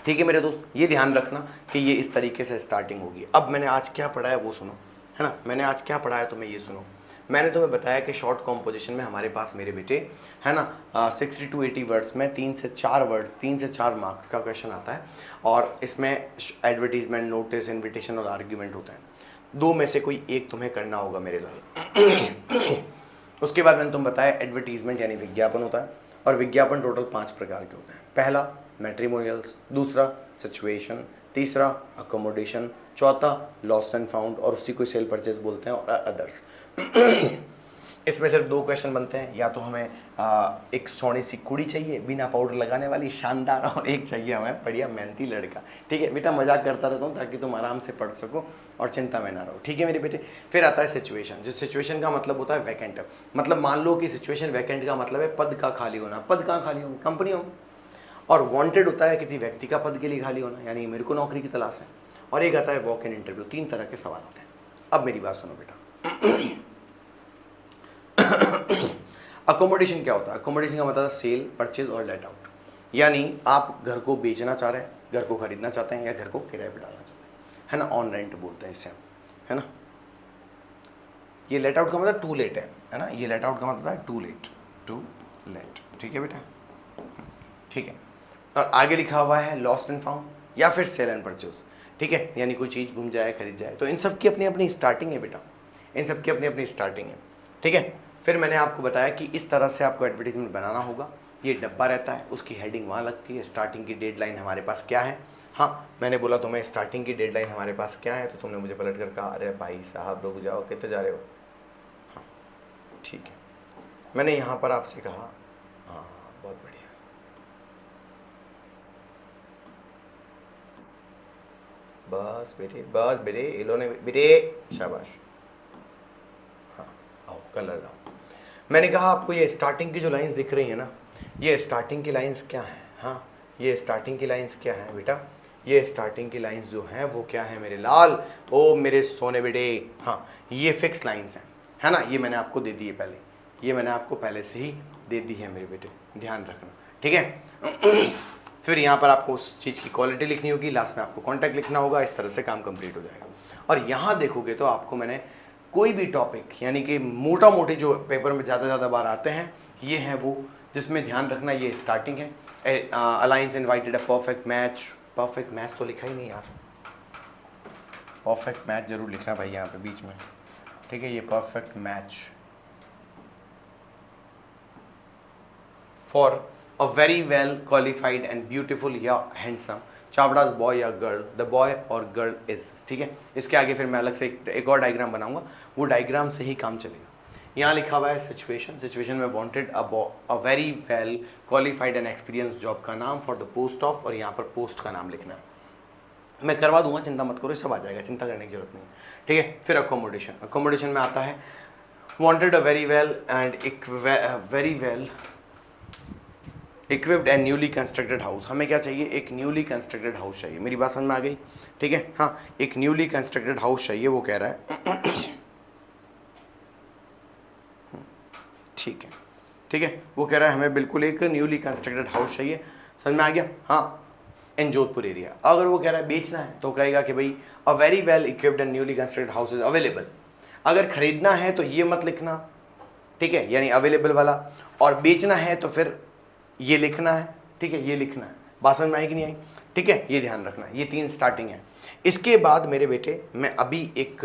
S1: ठीक है मेरे दोस्त, ये ध्यान रखना कि ये इस तरीके से स्टार्टिंग होगी। अब मैंने आज क्या पढ़ा है वो सुनो, है ना, मैंने आज क्या पढ़ा है तुम्हें ये सुनो। मैंने तुम्हें बताया कि शॉर्ट कॉम्पोजिशन में हमारे पास मेरे बेटे, है ना, 60 to 80 वर्ड्स में 3 से 4 वर्ड, 3 से 4 मार्क्स का क्वेश्चन आता है, और इसमें एडवर्टीजमेंट, नोटिस, इन्विटेशन और आर्ग्यूमेंट होता है। दो में से कोई एक तुम्हें करना होगा मेरे लाल। उसके बाद मैंने तुम बताया एडवर्टीजमेंट यानी विज्ञापन होता है, और विज्ञापन टोटल 5 प्रकार के होते हैं। पहला मैट्रिमोनियल्स, दूसरा सिचुएशन, तीसरा अकोमोडेशन, चौथा लॉस्ट एंड फाउंड, और उसी को सेल परचेज बोलते हैं, और अदर्स। इसमें सिर्फ 2 क्वेश्चन बनते हैं, या तो हमें एक सोने सी कुड़ी चाहिए बिना पाउडर लगाने वाली शानदार, और एक चाहिए हमें बढ़िया मेहनती लड़का। ठीक है बेटा, मजाक करता रहता हूँ ताकि तुम आराम से पढ़ सको और चिंता में ना रहो। ठीक है मेरे बेटे। फिर आता है सिचुएशन, जिस सिचुएशन का मतलब होता है वैकेंट। मतलब मान लो कि सिचुएशन वैकेंट का मतलब है पद का खाली होना। पद कहाँ खाली होना, कंपनी हो। और वांटेड होता है किसी व्यक्ति का पद के लिए खाली होना, यानी मेरे को नौकरी की तलाश है। और एक आता है वॉक इन इंटरव्यू। 3 तरह के सवाल आते हैं। अब मेरी बात सुनो बेटा। अकोमोडेशन क्या होता है? अकोमोडेशन का मतलब सेल, परचेज और लेट आउट। यानी आप घर को बेचना चाह रहे हैं, घर को खरीदना चाहते हैं, या घर को किराए पर डालना चाहते हैं, है ना, ऑन रेंट बोलते हैं इसे, है ना। ये लेट आउट का मतलब टू लेट है ना, ये लेट आउट का मतलब है टू लेट, टू लेट। ठीक है बेटा, ठीक है। और आगे लिखा हुआ है लॉस्ट एंड फाउंड या फिर सेल एंड परचेज। ठीक है, यानी कोई चीज़ गुम जाए, खरीद जाए। तो इन सब की अपनी अपनी स्टार्टिंग है बेटा, इन सब की अपनी अपनी स्टार्टिंग है। ठीक है, फिर मैंने आपको बताया कि इस तरह से आपको एडवर्टीजमेंट बनाना होगा। ये डब्बा रहता है, उसकी हेडिंग वहाँ लगती है। स्टार्टिंग की डेडलाइन हमारे पास क्या है? हाँ, मैंने बोला तुम्हें स्टार्टिंग की डेडलाइन हमारे पास क्या है, तो तुमने मुझे पलट कर कहा अरे भाई साहब रुक जाओ, कितने जा रहे हो? हाँ ठीक है, मैंने यहाँ पर आपसे कहा हाँ बहुत बढ़िया, बस बेटे, बस बेटे, इन्होंने बेटे, शाबाश, हाँ आओ कलर लाओ। मैंने कहा आपको ये स्टार्टिंग की जो लाइंस दिख रही है ना, ये स्टार्टिंग की लाइंस क्या हैं? हाँ, ये स्टार्टिंग की लाइंस क्या हैं बेटा? ये स्टार्टिंग की लाइंस जो हैं वो क्या है मेरे लाल, ओ मेरे सोने बेटे? हाँ, ये फिक्स लाइंस हैं, है ना। ये मैंने आपको दे दी है पहले, ये मैंने आपको पहले से ही दे दी है मेरे बेटे, ध्यान रखना, ठीक है। फिर यहाँ पर आपको उस चीज़ की क्वालिटी लिखनी होगी, लास्ट में आपको कॉन्टैक्ट लिखना होगा। इस तरह से काम कंप्लीट हो जाएगा। और यहाँ देखोगे तो आपको मैंने कोई भी टॉपिक, यानी कि मोटा मोटी जो पेपर में ज़्यादा बार आते हैं, ये हैं वो, जिसमें ध्यान रखना ये स्टार्टिंग है। Alliance invited a perfect match. Perfect match तो लिखा ही नहीं यार, परफेक्ट मैच जरूर लिखना भाई यहाँ पे बीच में, ठीक है, ये perfect match for a very well qualified and beautiful या हैंडसम चावड़ाज बॉय या गर्ल, द बॉय और गर्ल इज। ठीक है, इसके आगे फिर मैं अलग से एक और डायग्राम बनाऊंगा, वो डायग्राम से ही काम चलेगा। यहाँ लिखा हुआ है सिचुएशन, सिचुएशन में wanted a very well qualified and experience job का नाम फॉर द पोस्ट ऑफ, और यहाँ पर पोस्ट का नाम लिखना है। मैं करवा दूंगा, चिंता मत करो, सब आ जाएगा, चिंता करने की जरूरत नहीं। ठीक है, फिर अकोमोडेशन, अकोमोडेशन में आता है wanted a very well and very well equipped and newly constructed house. हमें क्या चाहिए, एक न्यूली कंस्ट्रक्टेड हाउस चाहिए। मेरी बात समझ में आ गई? ठीक है, हाँ, एक न्यूली कंस्ट्रक्टेड हाउस चाहिए, वो कह रहा है। ठीक है, ठीक है, वो कह रहा है हमें बिल्कुल एक न्यूली कंस्ट्रक्टेड हाउस चाहिए। समझ में आ गया? हाँ, इन जोधपुर एरिया। अगर वो कह रहा है बेचना है तो कहेगा कि भाई a very well equipped and newly constructed house is available. अगर खरीदना है तो ये मत लिखना, ठीक है, यानी अवेलेबल वाला, और बेचना है तो फिर ये लिखना है। ठीक है, ये लिखना है। बात समझ में आई कि नहीं आई? ठीक है, ये ध्यान रखना, ये 3 स्टार्टिंग है। इसके बाद मेरे बेटे मैं अभी एक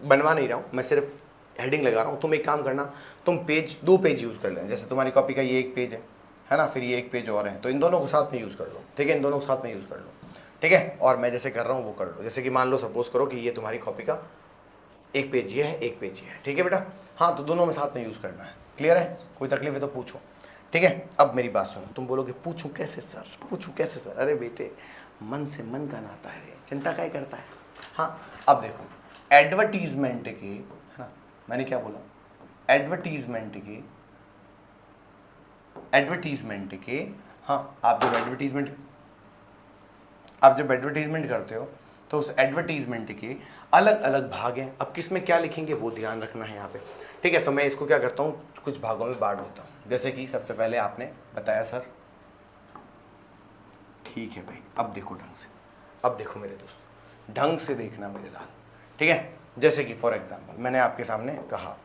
S1: बनवा नहीं रहा हूँ, मैं सिर्फ हेडिंग लगा रहा हूँ। तुम एक काम करना, तुम 2 पेज यूज़ कर लें। जैसे तुम्हारी कॉपी का ये 1 पेज है ना, फिर ये 1 पेज और है, तो इन दोनों को साथ में यूज़ कर लो। ठीक है, इन दोनों को साथ में यूज़ कर लो। ठीक है, और मैं जैसे कर रहा हूँ वो कर लो। जैसे कि मान लो, सपोज करो कि ये तुम्हारी कॉपी का 1 पेज ये है, 1 पेज ये है। ठीक है बेटा, हाँ, तो दोनों में साथ में यूज़ करना है। क्लियर है? कोई तकलीफ है तो पूछो। ठीक है, अब मेरी बात सुनो। तुम बोलोगे पूछूं कैसे सर, पूछूं कैसे सर? अरे बेटे, मन से मन का नाता है रे, चिंता क्या करता है। हाँ, अब देखो, एडवर्टीजमेंट के, है ना, मैंने क्या बोला, एडवर्टीजमेंट के, हाँ, आप जब एडवर्टीजमेंट करते हो तो उस एडवर्टीजमेंट के अलग अलग भाग हैं। अब किस में क्या लिखेंगे वो ध्यान रखना है यहाँ पे। ठीक है, तो मैं इसको क्या करता हूँ, कुछ भागों में बांट देता हूँ। जैसे कि सबसे पहले आपने बताया सर, ठीक है भाई, अब देखो ढंग से, अब देखो मेरे दोस्त, ढंग से देखना मेरे लाल। ठीक है, जैसे कि फॉर एग्जांपल मैंने आपके सामने कहा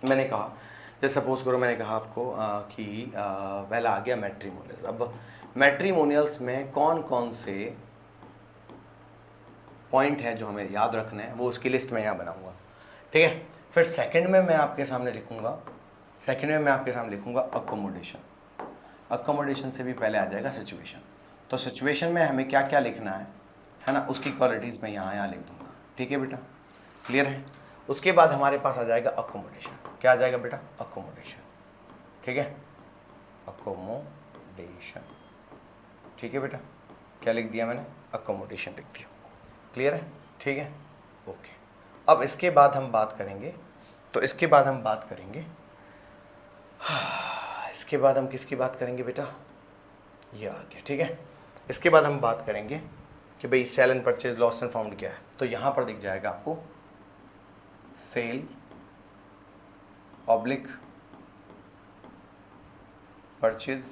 S1: मैंने कहा, जैसे सपोज करो मैंने कहा आपको कि पहला आ गया मैट्रीमोनियल्स। अब मैट्रीमोनियल्स में कौन कौन से पॉइंट है जो हमें याद रखना है, वो उसकी लिस्ट में यहाँ बनाऊंगा। ठीक है, फिर सेकंड में मैं आपके सामने लिखूंगा अकोमोडेशन। अकोमोडेशन से भी पहले आ जाएगा सिचुएशन। तो सिचुएशन में हमें क्या क्या लिखना है ना, उसकी क्वालिटीज़ मैं यहाँ लिख दूंगा। ठीक है बेटा, क्लियर है? उसके बाद हमारे पास आ जाएगा अकोमोडेशन। क्या आ जाएगा बेटा? अकोमोडेशन। ठीक है, अकोमोडेशन। ठीक है बेटा, क्या लिख दिया मैंने? अकोमोडेशन लिख दिया। क्लियर है? ठीक है, ओके। अब इसके बाद हम बात करेंगे, तो इसके बाद हम बात करेंगे, इसके बाद हम किसकी बात करेंगे बेटा? ये आ गया। ठीक है, इसके बाद हम बात करेंगे कि भाई sale and purchase, lost and found क्या है। तो यहाँ पर दिख जाएगा आपको sale oblique purchase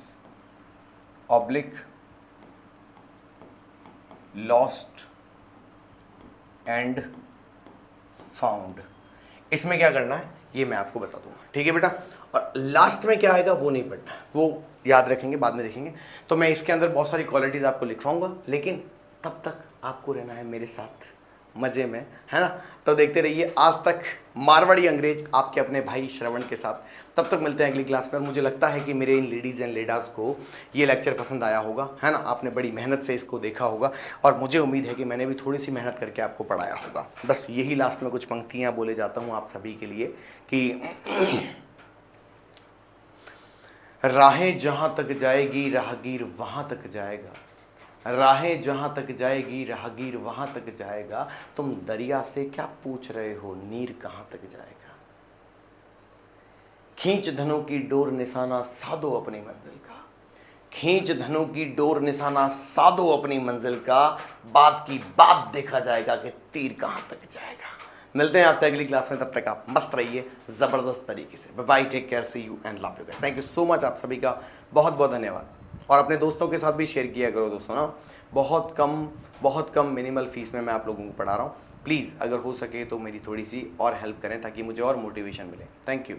S1: oblique lost and found. इसमें क्या करना है ये मैं आपको बता दूंगा। ठीक है बेटा, और लास्ट में क्या आएगा वो नहीं पढ़ना है, वो याद रखेंगे, बाद में देखेंगे। तो मैं इसके अंदर बहुत सारी क्वालिटीज आपको लिखवाऊंगा, लेकिन तब तक आपको रहना है मेरे साथ मजे में, है ना। तो देखते रहिए आज तक मारवाड़ी अंग्रेज आपके अपने भाई श्रवण के साथ। तब तक मिलते हैं अगली क्लास में। मुझे लगता है कि मेरे इन लेडीज़ एंड लेडास को ये लेक्चर पसंद आया होगा, है ना। आपने बड़ी मेहनत से इसको देखा होगा, और मुझे उम्मीद है कि मैंने भी थोड़ी सी मेहनत करके आपको पढ़ाया होगा। बस यही लास्ट में कुछ पंक्तियाँ बोले जाता हूँ आप सभी के लिए कि राहें जहाँ तक जाएगी राहगीर वहाँ तक जाएगा, राहें जहाँ तक जाएगी राहगीर वहाँ तक जाएगा, तुम दरिया से क्या पूछ रहे हो नीर कहाँ तक जाएगा। खींच धनों की डोर निशाना साधो अपनी मंजिल का, खींच धनों की डोर निशाना साधो अपनी मंजिल का, बात की बात देखा जाएगा कि तीर कहाँ तक जाएगा। मिलते हैं आपसे अगली क्लास में, तब तक आप मस्त रहिए जबरदस्त तरीके से। Bye bye, take care, see you and love you guys. Thank you so much, आप सभी का बहुत बहुत धन्यवाद। और अपने दोस्तों के साथ भी शेयर किया करो दोस्तों ना, बहुत कम मिनिमल फीस में मैं आप लोगों को पढ़ा रहा हूँ। प्लीज़ अगर हो सके तो मेरी थोड़ी सी और हेल्प करें ताकि मुझे और मोटिवेशन मिले। Thank you.